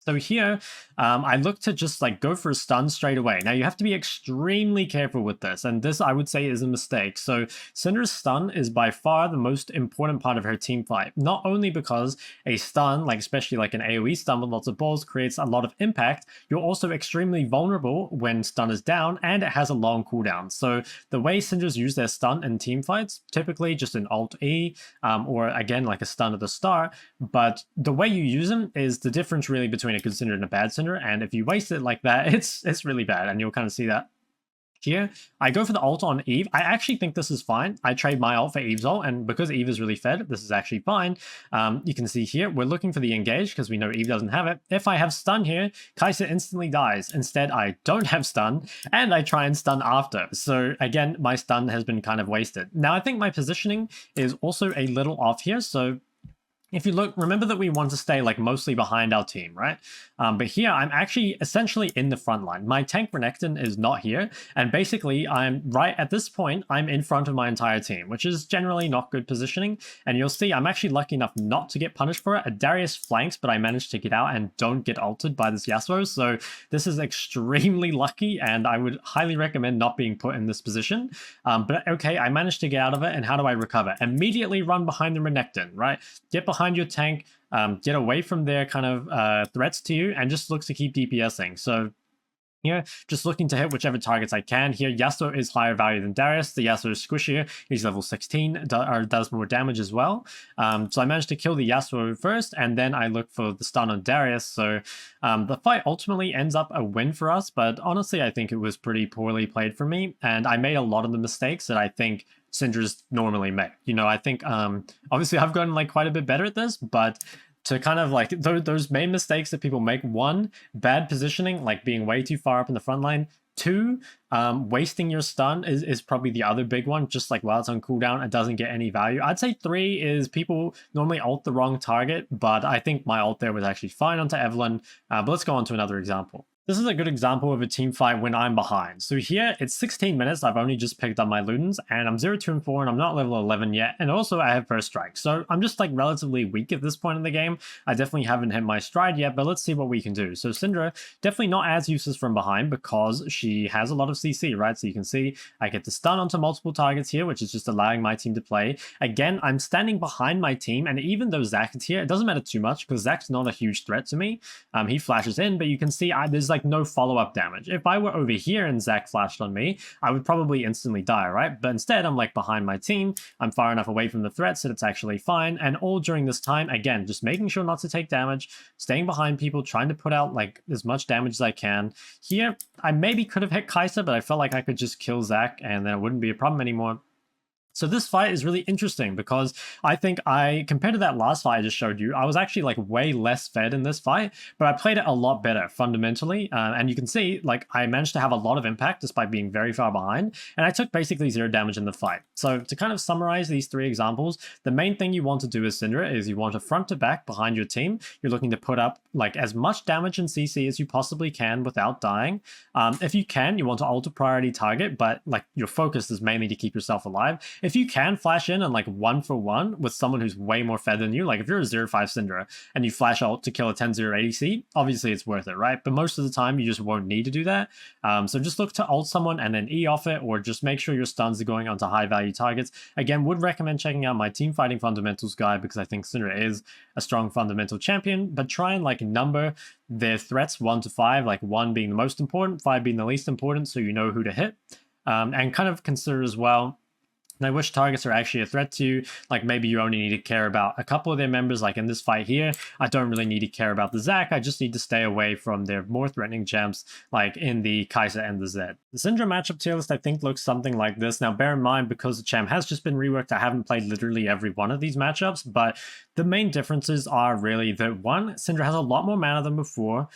So here, I look to just like go for a stun straight away. Now you have to be extremely careful with this, and this I would say is a mistake. So Syndra's stun is by far the most important part of her team fight. Not only because a stun, like especially like an AoE stun with lots of balls, creates a lot of impact, you're also extremely vulnerable when stun is down, and it has a long cooldown. So the way Syndras use their stun in team fights, typically just an Alt-E, or again like a stun at the start, but the way you use them is the difference really between a good Syndra and a bad Syndra, and if you waste it like that, it's really bad, and you'll kind of see that Here, I go for the ult on Eve. I actually think this is fine. I trade my ult for Eve's ult, and because Eve is really fed, this is actually fine. You can see here, we're looking for the engage because we know Eve doesn't have it. If I have stun here, Kai'Sa instantly dies. Instead, I don't have stun, and I try and stun after. So again, my stun has been kind of wasted. Now, I think my positioning is also a little off here, so if you look, remember that we want to stay like mostly behind our team, right? But here I'm actually essentially in the front line. My tank Renekton is not here. And basically I'm right at this point, I'm in front of my entire team, which is generally not good positioning. And you'll see I'm actually lucky enough not to get punished for it. A Darius flanks, but I managed to get out and don't get ulted by this Yasuo. So this is extremely lucky and I would highly recommend not being put in this position. But okay, I managed to get out of it. And how do I recover? Immediately run behind the Renekton, right? Get behind your tank, get away from their kind of threats to you, and just looks to keep DPSing. So here, just looking to hit whichever targets I can. Here, Yasuo is higher value than Darius. The Yasuo is squishier. He's level 16, does more damage as well. So I managed to kill the Yasuo first, and then I look for the stun on Darius. So the fight ultimately ends up a win for us, but honestly, I think it was pretty poorly played for me, and I made a lot of the mistakes that I think Syndra's normally make. You know, I think obviously I've gotten like quite a bit better at this, but to kind of like those main mistakes that people make: one, bad positioning, like being way too far up in the front line; two, wasting your stun is probably the other big one. Just like while it's on cooldown, it doesn't get any value. I'd say three is people normally ult the wrong target, but I think my ult there was actually fine onto Evelynn. But let's go on to another example. This is a good example of a team fight when I'm behind. So here, it's 16 minutes, I've only just picked up my Ludens, and I'm 0-2-4, and I'm not level 11 yet, and also I have first strike. So I'm just like relatively weak at this point in the game. I definitely haven't hit my stride yet, but let's see what we can do. So Syndra, definitely not as useless from behind because she has a lot of CC, right? So you can see I get to stun onto multiple targets here, which is just allowing my team to play. Again, I'm standing behind my team, and even though Zac is here, it doesn't matter too much because Zac's not a huge threat to me. He flashes in, but you can see there's like no follow-up damage. If I were over here and Zac flashed on me, I would probably instantly die, right? But instead, I'm like behind my team. I'm far enough away from the threats that it's actually fine. And all during this time, again, just making sure not to take damage, staying behind people, trying to put out like as much damage as I can. Here, I maybe could have hit Kai'Sa, but I felt like I could just kill Zac and then it wouldn't be a problem anymore. So this fight is really interesting because I think compared to that last fight I just showed you, I was actually like way less fed in this fight, but I played it a lot better fundamentally. And you can see like I managed to have a lot of impact despite being very far behind, and I took basically 0 damage in the fight. So to kind of summarize these 3 examples, the main thing you want to do as Syndra is you want to front to back behind your team. You're looking to put up like as much damage in CC as you possibly can without dying. If you can, you want to ult a priority target, but like your focus is mainly to keep yourself alive. If you can flash in and like 1-for-1 with someone who's way more fed than you, like if you're a 0-5 Syndra and you flash ult to kill a 10-0 ADC, obviously it's worth it, right? But most of the time you just won't need to do that. So just look to ult someone and then E off it, or just make sure your stuns are going onto high value targets. Again, would recommend checking out my team fighting fundamentals guide because I think Syndra is a strong fundamental champion, but try and like number their threats 1 to 5, like 1 being the most important, 5 being the least important, so you know who to hit. And kind of consider as well Now, which targets are actually a threat to you? Like maybe you only need to care about a couple of their members, like in this fight here. I don't really need to care about the Zac. I just need to stay away from their more threatening champs, like in the Kai'Sa and the Zed. The Syndra matchup tier list, I think, looks something like this. Now, bear in mind, because the champ has just been reworked, I haven't played literally every one of these matchups, but the main differences are really that, one, Syndra has a lot more mana than before,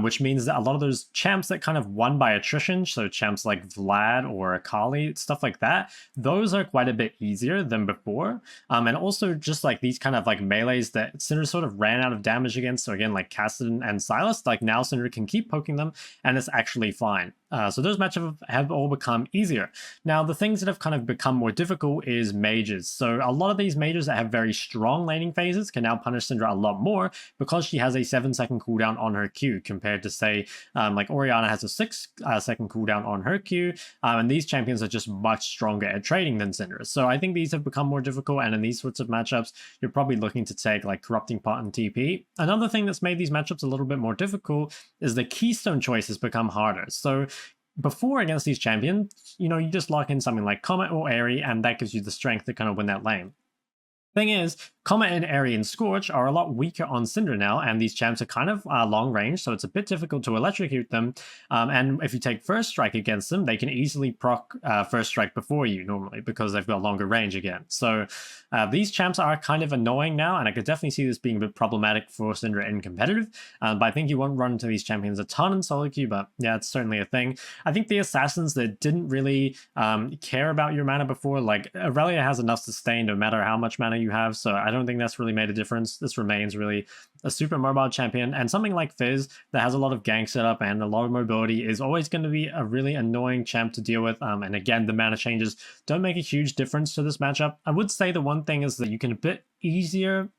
which means that a lot of those champs that kind of won by attrition, so champs like Vlad or Akali, stuff like that, those are quite a bit easier than before. And also just like these kind of like melees that Syndra sort of ran out of damage against, so again, like Kassadin and Sylas, like now Syndra can keep poking them and it's actually fine. So those matchups have all become easier. Now, the things that have kind of become more difficult is mages. So a lot of these mages that have very strong laning phases can now punish Syndra a lot more because she has a 7-second cooldown on her Q compared to, say, like Orianna has a 6-second cooldown on her Q. And these champions are just much stronger at trading than Syndra. So I think these have become more difficult, and in these sorts of matchups, you're probably looking to take like Corrupting Pot and TP. Another thing that's made these matchups a little bit more difficult is the keystone choice has become harder. So before, against these champions, you know, you just lock in something like Comet or Aerie, and that gives you the strength to kind of win that lane. Thing is, Comet and Aryan Scorch are a lot weaker on Syndra now, and these champs are kind of long range, so it's a bit difficult to electrocute them. And if you take First Strike against them, they can easily proc First Strike before you normally because they've got longer range again. So these champs are kind of annoying now, and I could definitely see this being a bit problematic for Syndra in competitive. But I think you won't run into these champions a ton in solo queue, but yeah, it's certainly a thing. I think the assassins that didn't really care about your mana before, like Aurelia has enough sustain no matter how much mana you have, so I don't think that's really made a difference. This remains really a super mobile champion, and something like Fizz that has a lot of gank setup and a lot of mobility is always going to be a really annoying champ to deal with. And again, the mana changes don't make a huge difference to this matchup. I would say the one thing is that you can a bit easier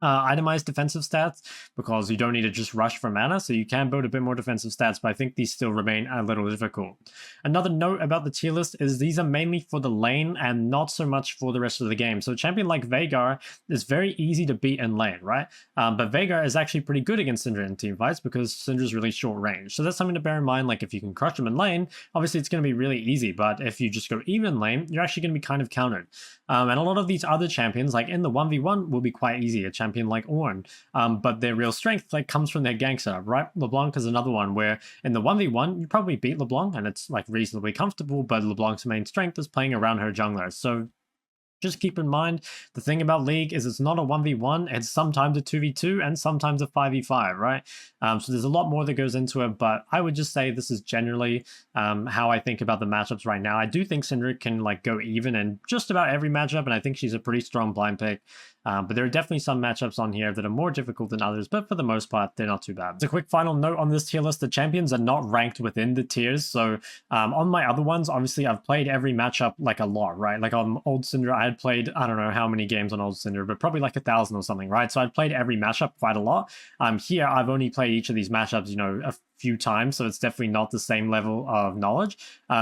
itemized defensive stats because you don't need to just rush for mana, so you can build a bit more defensive stats, but I think these still remain a little difficult. Another note about the tier list is these are mainly for the lane and not so much for the rest of the game. So a champion like Veigar is very easy to beat in lane, right? But Veigar is actually pretty good against Syndra in team fights because Syndra's really short range. So that's something to bear in mind. Like if you can crush them in lane, obviously it's going to be really easy, but if you just go even lane, you're actually going to be kind of countered. And a lot of these other champions, like in the 1v1, will be quite easy. A champion like Ornn, but their real strength like comes from their gank setup, right? LeBlanc is another one where in the 1v1 you probably beat LeBlanc and it's like reasonably comfortable, but LeBlanc's main strength is playing around her jungler. So just keep in mind, the thing about League is it's not a 1v1, it's sometimes a 2v2 and sometimes a 5v5, right? So there's a lot more that goes into it, but I would just say this is generally how I think about the matchups right now. I do think Syndra can like go even in just about every matchup, and I think she's a pretty strong blind pick. But there are definitely some matchups on here that are more difficult than others, but for the most part, they're not too bad. As a quick final note on this tier list, the champions are not ranked within the tiers. So on my other ones, obviously I've played every matchup like a lot, right? Like on old Syndra, I had played, I don't know how many games on old Syndra, but probably like 1,000 or something, right? So I'd played every matchup quite a lot. Here, I've only played each of these matchups, you know, a few times, so it's definitely not the same level of knowledge.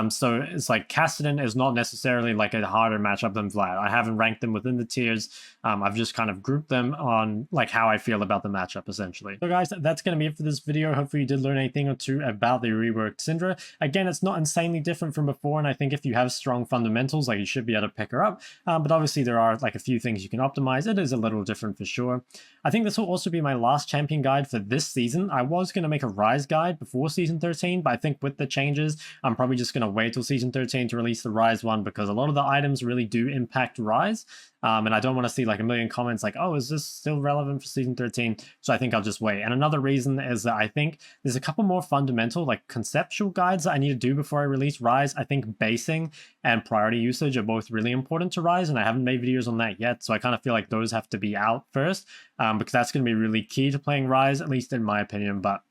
So it's like Cassidy is not necessarily like a harder matchup than Vlad. I haven't ranked them within the tiers. I've just kind of grouped them on like how I feel about the matchup essentially. So guys, that's going to be it for this video. Hopefully you did learn anything or two about the reworked Syndra. Again, it's not insanely different from before, and I think if you have strong fundamentals, like you should be able to pick her up. But obviously there are like a few things you can optimize. It is a little different for sure. I think this will also be my last champion guide for this season. I was going to make a Rise guide before season 13, but I think with the changes, I'm probably just going to wait till season 13 to release the Rise one because a lot of the items really do impact Rise. And I don't want to see like a million comments like, oh, is this still relevant for season 13? So I think I'll just wait. And another reason is that I think there's a couple more fundamental, like conceptual guides that I need to do before I release Rise. I think basing and priority usage are both really important to Rise, and I haven't made videos on that yet. So I kind of feel like those have to be out first because that's going to be really key to playing Rise, at least in my opinion. But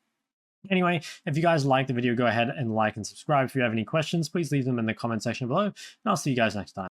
anyway, if you guys liked the video, go ahead and like and subscribe. If you have any questions, please leave them in the comment section below, and I'll see you guys next time.